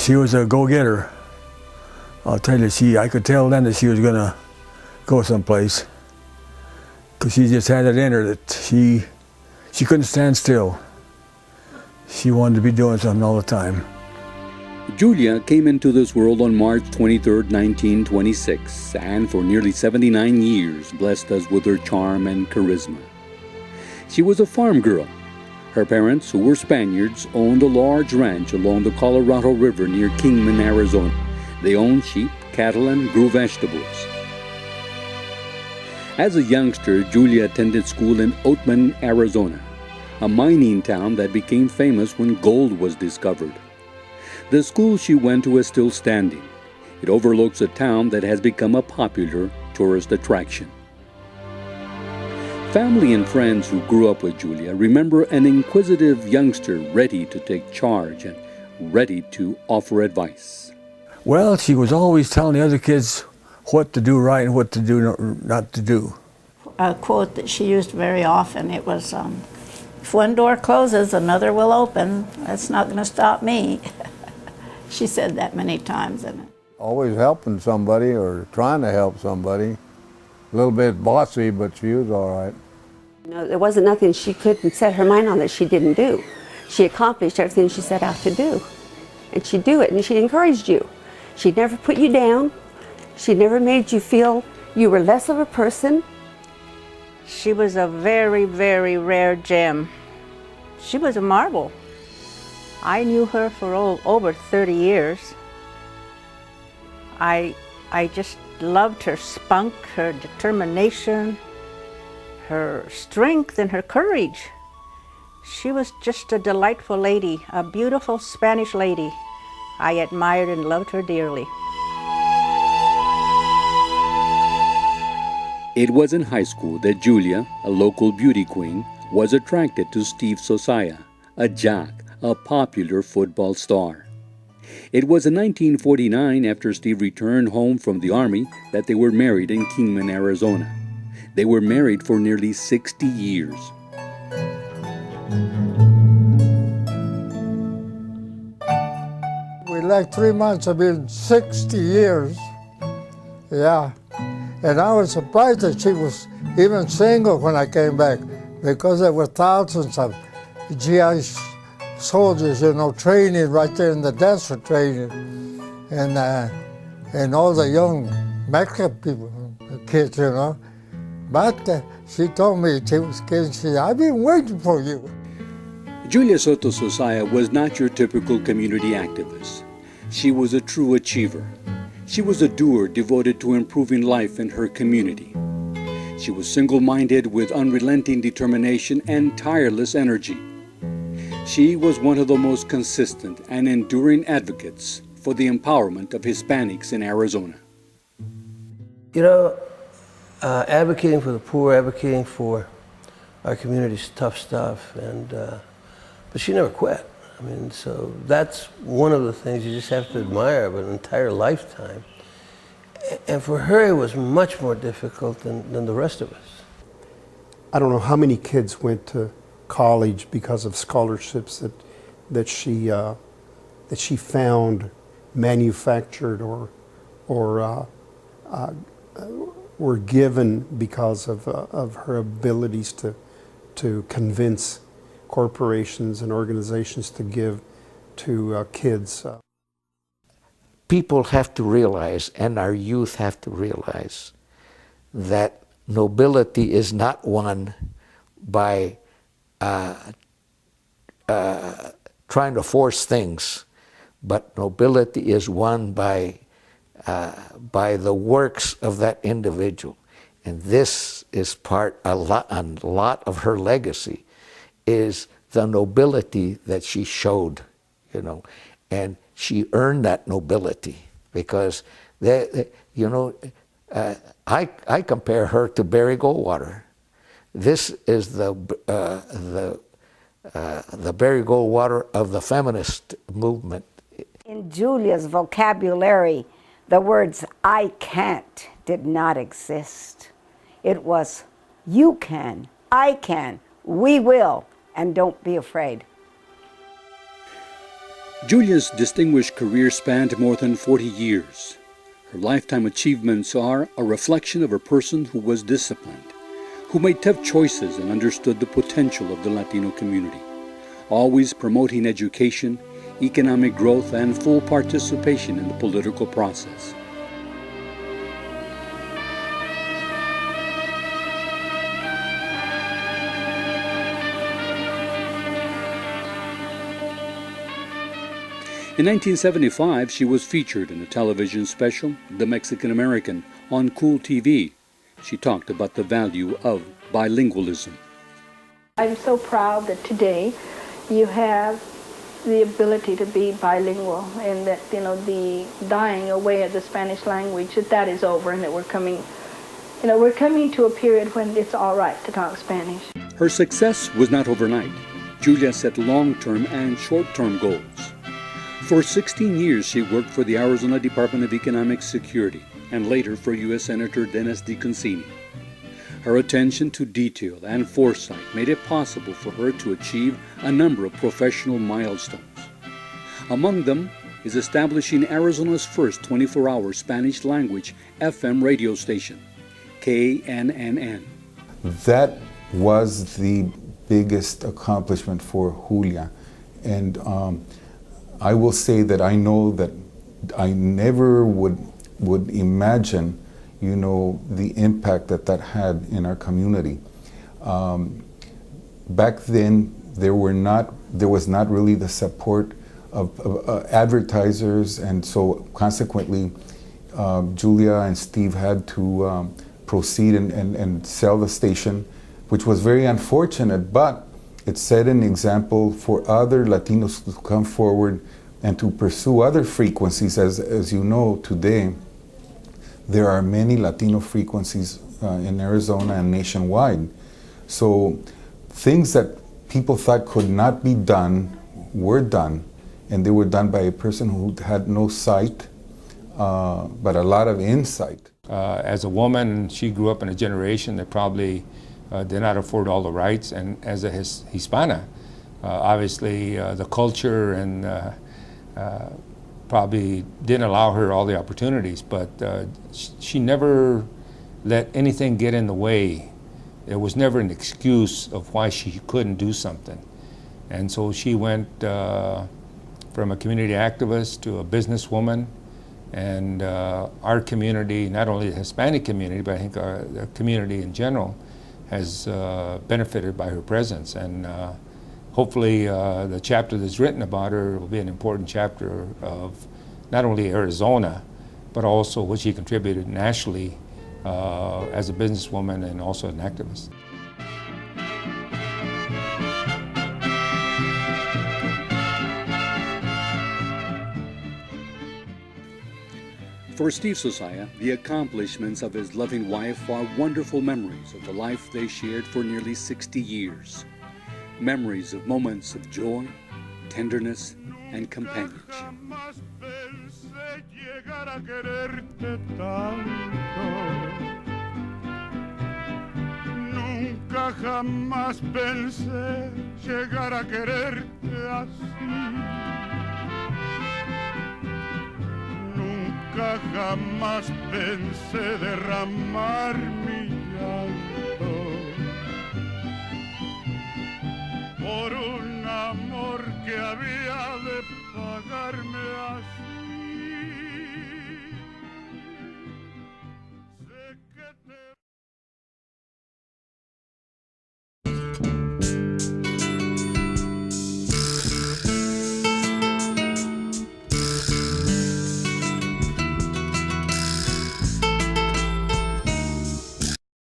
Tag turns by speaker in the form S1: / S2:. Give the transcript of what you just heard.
S1: She was a go-getter. I'll tell you, I could tell then that she was gonna go someplace, because she just had it in her that she couldn't stand still. She wanted to be doing something all the time.
S2: Julia came into this world on March 23, 1926, and for nearly 79 years blessed us with her charm and charisma. She was a farm girl. Her parents, who were Spaniards, owned a large ranch along the Colorado River near Kingman, Arizona. They owned sheep, cattle, and grew vegetables. As a youngster, Julia attended school in Oatman, Arizona, a mining town that became famous when gold was discovered. The school she went to is still standing. It overlooks a town that has become a popular tourist attraction. Family and friends who grew up with Julia remember an inquisitive youngster ready to take charge and ready to offer advice.
S1: Well, she was always telling the other kids what to do right and what to do not to do.
S3: A quote that she used very often, it was, if one door closes, another will open. That's not going to stop me. She said that many times.
S4: Always helping somebody or trying to help somebody. A little bit bossy, but she was all right.
S5: You know, there wasn't nothing she couldn't set her mind on that she didn't do. She accomplished everything she set out to do. And she'd do it, and she encouraged you. She never put you down. She never made you feel you were less of a person.
S6: She was a very, very rare gem. She was a marvel. I knew her for over 30 years. I just loved her spunk, her determination, her strength, and her courage. She was just a delightful lady, a beautiful Spanish lady. I admired and loved her dearly.
S2: It was in high school that Julia, a local beauty queen, was attracted to Steve Zozaya, a jock, a popular football star. It was in 1949, after Steve returned home from the Army, that they were married in Kingman, Arizona. They were married for nearly 60 years.
S7: We like 3 months have been 60 years. Yeah. And I was surprised that she was even single when I came back, because there were thousands of GI soldiers, you know, training right there in the desert training. And all the young Mexican people, kids, you know. But she told me she was kidding. She said, I've been waiting for you.
S2: Julia Soto Zozaya was not your typical community activist. She was a true achiever. She was a doer devoted to improving life in her community. She was single-minded with unrelenting determination and tireless energy. She was one of the most consistent and enduring advocates for the empowerment of Hispanics in Arizona.
S8: You know, advocating for the poor, advocating for our community is tough stuff, but she never quit. I mean, so that's one of the things you just have to admire of an entire lifetime. And for her, it was much more difficult than the rest of us.
S9: I don't know how many kids went to college because of scholarships that she found manufactured or were given because of her abilities to convince corporations and organizations to give to kids.
S10: People have to realize, and our youth have to realize, that nobility is not won by trying to force things, but nobility is won by the works of that individual. And this is a lot of her legacy, is the nobility that she showed, you know, and she earned that nobility because, you know, I compare her to Barry Goldwater. This is the Barry Goldwater of the feminist movement.
S11: In Julia's vocabulary, the words "I can't" did not exist. It was "you can, I can, we will, and don't be afraid."
S2: Julia's distinguished career spanned more than 40 years. Her lifetime achievements are a reflection of a person who was disciplined, who made tough choices and understood the potential of the Latino community, always promoting education, economic growth, and full participation in the political process. In 1975, she was featured in a television special, The Mexican American, on Cool TV. She talked about the value of bilingualism.
S12: I'm so proud that today you have the ability to be bilingual, and that, you know, the dying away of the Spanish language, that is over, and that we're coming to a period when it's all right to talk Spanish.
S2: Her success was not overnight. Julia set long-term and short-term goals. For 16 years, she worked for the Arizona Department of Economic Security and later for U.S. Senator Dennis DeConcini. Her attention to detail and foresight made it possible for her to achieve a number of professional milestones. Among them is establishing Arizona's first 24-hour Spanish-language FM radio station, KNNN.
S13: That was the biggest accomplishment for Julia. And I will say that I know that I never would imagine, you know, the impact that had in our community. Back then, there was not really the support of advertisers, and so consequently, Julia and Steve had to proceed and sell the station, which was very unfortunate, but it set an example for other Latinos to come forward and to pursue other frequencies. As you know, today, there are many Latino frequencies in Arizona and nationwide. So things that people thought could not be done were done, and they were done by a person who had no sight, but a lot of insight.
S14: As a woman, she grew up in a generation that probably did not afford all the rights, and as a Hispana, obviously the culture and probably didn't allow her all the opportunities, but she never let anything get in the way. There was never an excuse of why she couldn't do something. And so she went from a community activist to a businesswoman, and our community, not only the Hispanic community, but I think the community in general, has benefited by her presence. And hopefully the chapter that's written about her will be an important chapter of not only Arizona, but also what she contributed nationally as a businesswoman and also an activist.
S2: For Steve Zozaya, the accomplishments of his loving wife are wonderful memories of the life they shared for nearly 60 years. Memories of moments of joy, tenderness, and companionship.
S15: Nunca jamás pensé llegar a quererte así. Nunca jamás pensé derramar mi llanto por un amor que había de pagarme así.